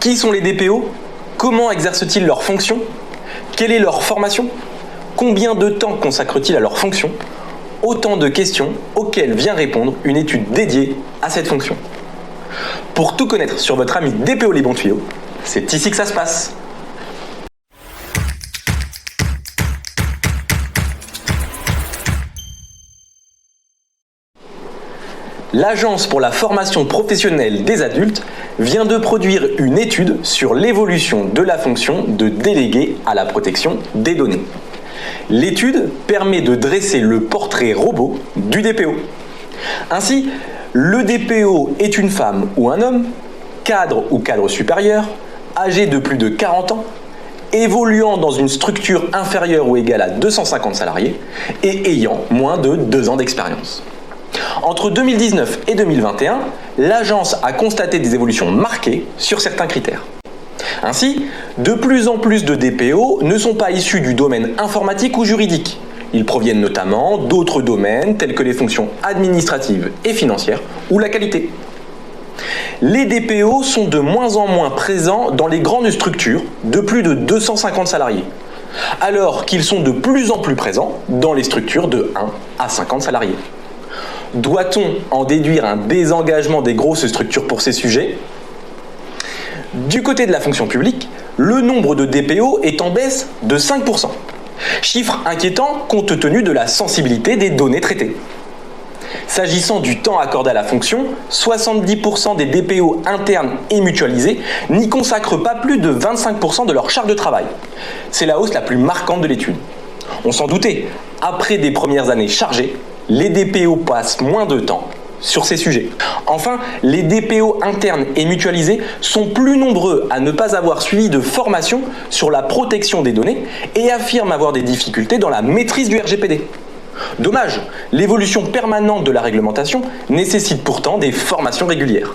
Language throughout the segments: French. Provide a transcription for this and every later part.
Qui sont les DPO? Comment exercent-ils leurs fonctions? Quelle est leur formation? Combien de temps consacrent-ils à leur fonction? Autant de questions auxquelles vient répondre une étude dédiée à cette fonction. Pour tout connaître sur votre ami DPO Les Bons Tuyaux, c'est ici que ça se passe. L'Agence pour la formation professionnelle des adultes vient de produire une étude sur l'évolution de la fonction de délégué à la protection des données. L'étude permet de dresser le portrait robot du DPO. Ainsi, le DPO est une femme ou un homme, cadre ou cadre supérieur, âgé de plus de 40 ans, évoluant dans une structure inférieure ou égale à 250 salariés et ayant moins de 2 ans d'expérience. Entre 2019 et 2021, l'agence a constaté des évolutions marquées sur certains critères. Ainsi, de plus en plus de DPO ne sont pas issus du domaine informatique ou juridique. Ils proviennent notamment d'autres domaines tels que les fonctions administratives et financières ou la qualité. Les DPO sont de moins en moins présents dans les grandes structures de plus de 250 salariés, alors qu'ils sont de plus en plus présents dans les structures de 1 à 50 salariés. Doit-on en déduire un désengagement des grosses structures pour ces sujets? Du côté de la fonction publique, le nombre de DPO est en baisse de 5%. Chiffre inquiétant compte tenu de la sensibilité des données traitées. S'agissant du temps accordé à la fonction, 70% des DPO internes et mutualisés n'y consacrent pas plus de 25% de leur charge de travail. C'est la hausse la plus marquante de l'étude. On s'en doutait, après des premières années chargées, les DPO passent moins de temps sur ces sujets. Enfin, les DPO internes et mutualisés sont plus nombreux à ne pas avoir suivi de formation sur la protection des données et affirment avoir des difficultés dans la maîtrise du RGPD. Dommage, l'évolution permanente de la réglementation nécessite pourtant des formations régulières.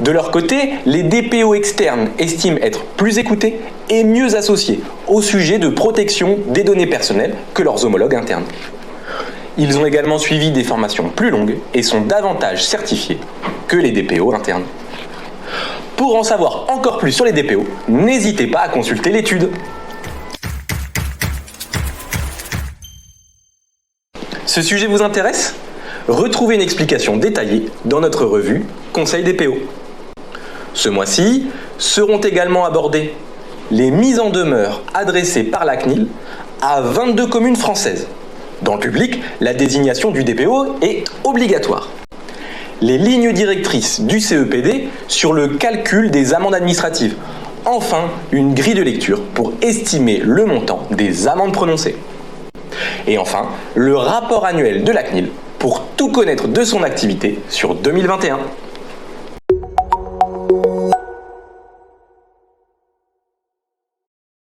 De leur côté, les DPO externes estiment être plus écoutés et mieux associés au sujet de protection des données personnelles que leurs homologues internes. Ils ont également suivi des formations plus longues et sont davantage certifiés que les DPO internes. Pour en savoir encore plus sur les DPO, n'hésitez pas à consulter l'étude. Ce sujet vous intéresse? Retrouvez une explication détaillée dans notre revue Conseil DPO. Ce mois-ci seront également abordées les mises en demeure adressées par la CNIL à 22 communes françaises. Dans le public, la désignation du DPO est obligatoire. Les lignes directrices du CEPD sur le calcul des amendes administratives. Enfin, une grille de lecture pour estimer le montant des amendes prononcées. Et enfin, le rapport annuel de la CNIL pour tout connaître de son activité sur 2021.